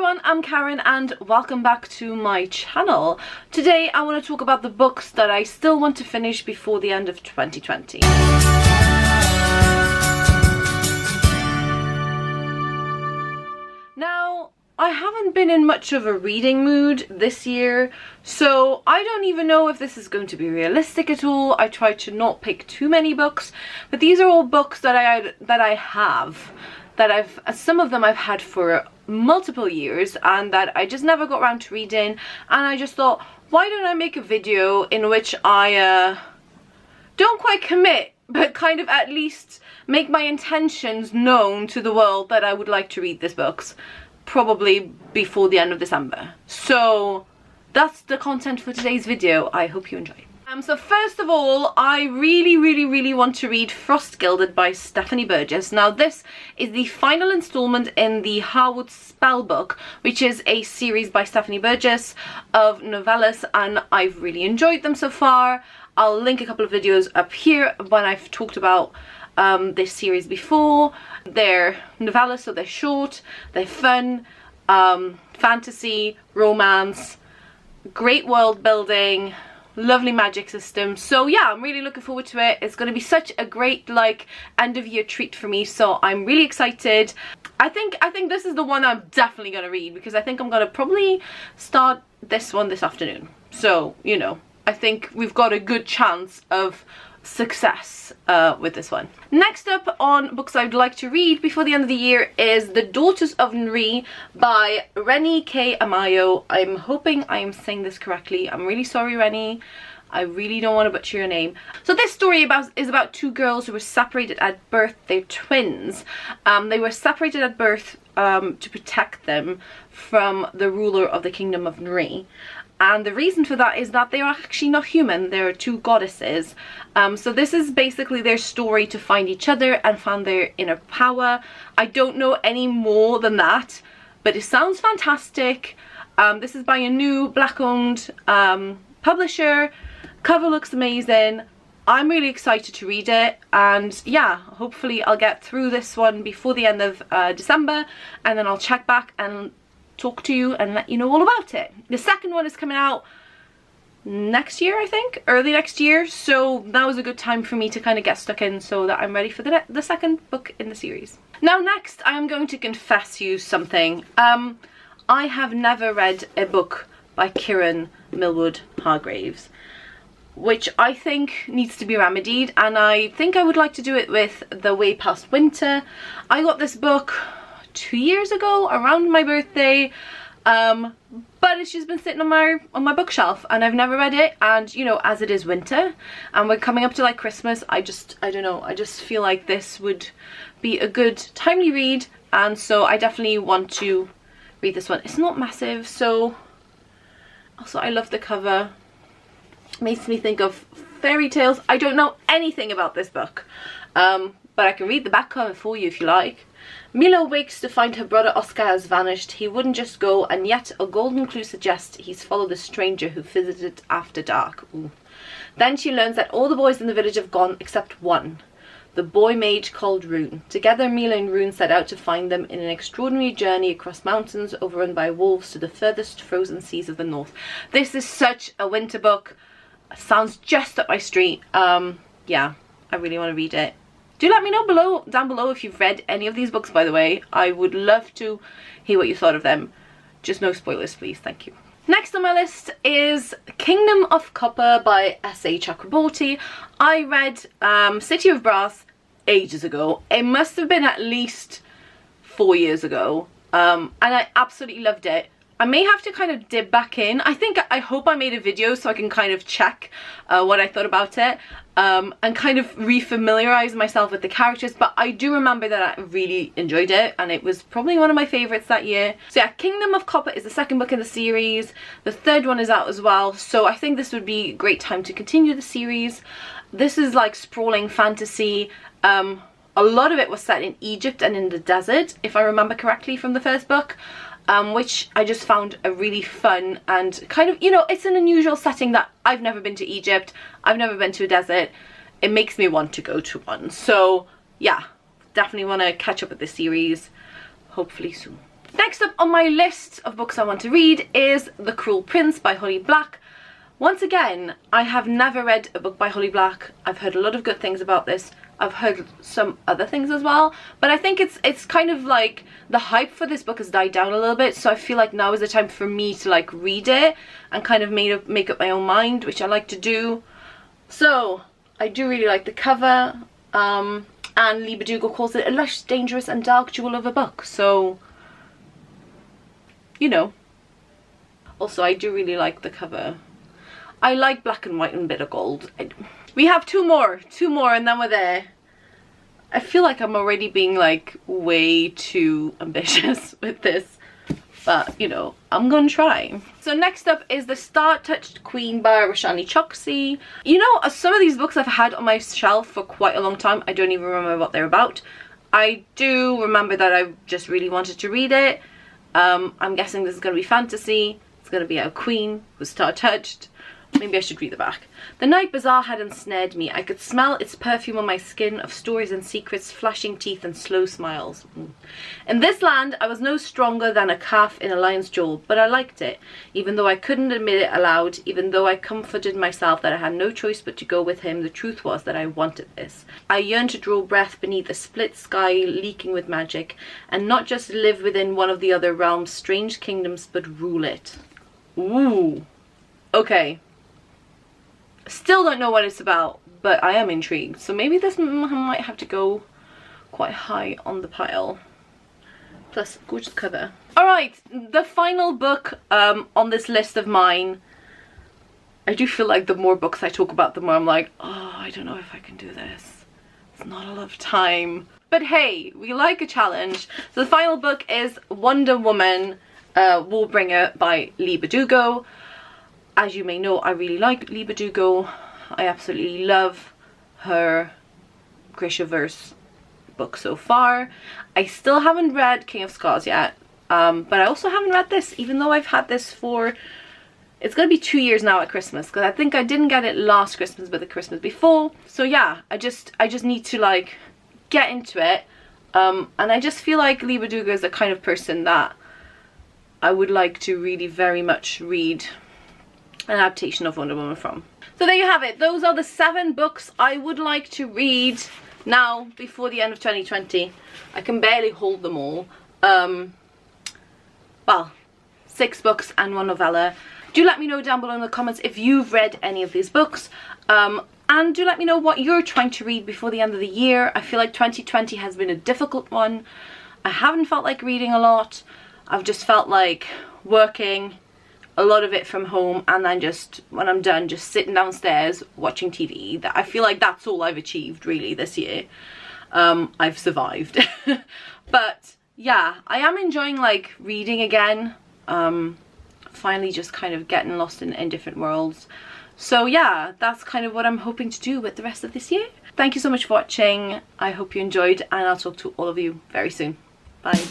everyone, I'm Karen and welcome back to my channel. Today I want to talk about the books that I still want to finish before the end of 2020. Now, I haven't been in much of a reading mood this year, so I don't even know if this is going to be realistic at all. I try to not pick too many books, but these are all books that some of them I've had for multiple years and that I just never got around to reading, and I just thought, why don't I make a video in which I don't quite commit, but kind of at least make my intentions known to the world that I would like to read these books, probably before the end of December. So that's the content for today's video. I hope you enjoy. So first of all, I really want to read Frost Gilded by Stephanie Burgess. Now this is the final installment in the Harwood Spellbook, which is a series by Stephanie Burgess of novellas, and I've really enjoyed them so far. I'll link a couple of videos up here when I've talked about this series before. They're novellas, so they're short, they're fun, fantasy, romance, great world building, lovely magic system. So yeah, I'm really looking forward to it. It's going to be such a great like end of year treat for me, so I'm really excited. I think this is the one I'm definitely going to read, because I think I'm going to probably start this one this afternoon. So, you know, I think we've got a good chance of success with this one. Next up on books I'd like to read before the end of the year is The Daughters of Nori by Rennie K. Amayo. I'm hoping I am saying this correctly. I'm really sorry, Rennie. I really don't want to butcher your name. So this story is about two girls who were separated at birth. They're twins. They were separated at birth to protect them from the ruler of the kingdom of Nori. And the reason for that is that they are actually not human. They're two goddesses. So this is basically their story to find each other and find their inner power. I don't know any more than that, but it sounds fantastic. This is by a new black-owned publisher. Cover looks amazing. I'm really excited to read it, and yeah, hopefully I'll get through this one before the end of December, and then I'll check back and talk to you and let you know all about it. The second one is coming out next year, I think, early next year, so that was a good time for me to kind of get stuck in so that I'm ready for the second book in the series. Now next, I am going to confess you something. I have never read a book by Kieran Millwood Hargreaves, which I think needs to be remedied, and I think I would like to do it with The Way Past Winter. I got this book 2 years ago around my birthday, but it's just been sitting on my bookshelf and I've never read it. And you know, as it is winter and we're coming up to like Christmas, I don't know, I just feel like this would be a good timely read, and so I definitely want to read this one. It's not massive, so also I love the cover. It makes me think of fairy tales. I don't know anything about this book, but I can read the back cover for you if you like. Mila wakes to find her brother Oscar has vanished. He wouldn't just go, and yet a golden clue suggests he's followed a stranger who visited after dark. Ooh. Then she learns that all the boys in the village have gone except one, the boy mage called Rune. Together, Mila and Rune set out to find them in an extraordinary journey across mountains overrun by wolves to the furthest frozen seas of the north. This is such a winter book. Sounds just up my street. Yeah, I really want to read it. Do let me know down below if you've read any of these books, by the way. I would love to hear what you thought of them. Just no spoilers, please. Thank you. Next on my list is Kingdom of Copper by S.A. Chakraborty. I read City of Brass ages ago. It must have been at least 4 years ago. And I absolutely loved it. I may have to kind of dip back in. I hope I made a video so I can kind of check what I thought about it and kind of re-familiarize myself with the characters, but I do remember that I really enjoyed it and it was probably one of my favorites that year. So yeah, Kingdom of Copper is the second book in the series. The third one is out as well, so I think this would be a great time to continue the series. This is like sprawling fantasy. A lot of it was set in Egypt and in the desert, if I remember correctly from the first book. Which I just found a really fun and kind of, you know, it's an unusual setting that I've never been to Egypt, I've never been to a desert. It makes me want to go to one. So yeah, definitely want to catch up with this series, hopefully soon. Next up on my list of books I want to read is The Cruel Prince by Holly Black. Once again, I have never read a book by Holly Black. I've heard a lot of good things about this. I've heard some other things as well, but I think it's kind of like the hype for this book has died down a little bit, so I feel like now is the time for me to like read it and kind of make up my own mind, which I like to do. So I do really like the cover, and Lee Bardugo calls it a lush, dangerous and dark jewel of a book, so you know. Also, I do really like the cover. I like black and white and bitter gold. We have two more and then we're there. I feel like I'm already being like way too ambitious with this, but you know, I'm gonna try. So next up is The Star-Touched Queen by Roshani Chokshi. You know, some of these books I've had on my shelf for quite a long time. I don't even remember what they're about. I do remember that I just really wanted to read it. I'm guessing this is gonna be fantasy. It's gonna be a queen who's star-touched. Maybe I should read the back. The night bazaar had ensnared me. I could smell its perfume on my skin, of stories and secrets, flashing teeth and slow smiles. In this land, I was no stronger than a calf in a lion's jaw, but I liked it, even though I couldn't admit it aloud, even though I comforted myself that I had no choice but to go with him. The truth was that I wanted this. I yearned to draw breath beneath the split sky leaking with magic, and not just live within one of the other realm's strange kingdoms, but rule it. Ooh. Okay. Still don't know what it's about, but I am intrigued. So maybe this might have to go quite high on the pile. Plus, gorgeous cover. Alright, the final book on this list of mine. I do feel like the more books I talk about, the more I'm like, oh, I don't know if I can do this. It's not a lot of time. But hey, we like a challenge. So the final book is Wonder Woman, Warbringer by Lee Bardugo. As you may know, I really like Lee Bardugo. I absolutely love her Grishaverse book so far. I still haven't read King of Scars yet, but I also haven't read this, even though I've had this for, it's gonna be 2 years now at Christmas, because I think I didn't get it last Christmas but the Christmas before. So yeah, I just need to like get into it, and I just feel like Lee Bardugo is the kind of person that I would like to really very much read an adaptation of Wonder Woman from. So there you have it. Those are the 7 books I would like to read now before the end of 2020. I can barely hold them all. Well, 6 books and 1 novella. Do let me know down below in the comments if you've read any of these books. And do let me know what you're trying to read before the end of the year. I feel like 2020 has been a difficult one. I haven't felt like reading a lot. I've just felt like working, a lot of it from home, and then just when I'm done, just sitting downstairs watching TV. That I feel like that's all I've achieved really this year. I've survived. But yeah, I am enjoying like reading again. Finally just kind of getting lost in different worlds. So yeah, that's kind of what I'm hoping to do with the rest of this year. Thank you so much for watching. I hope you enjoyed, and I'll talk to all of you very soon. Bye.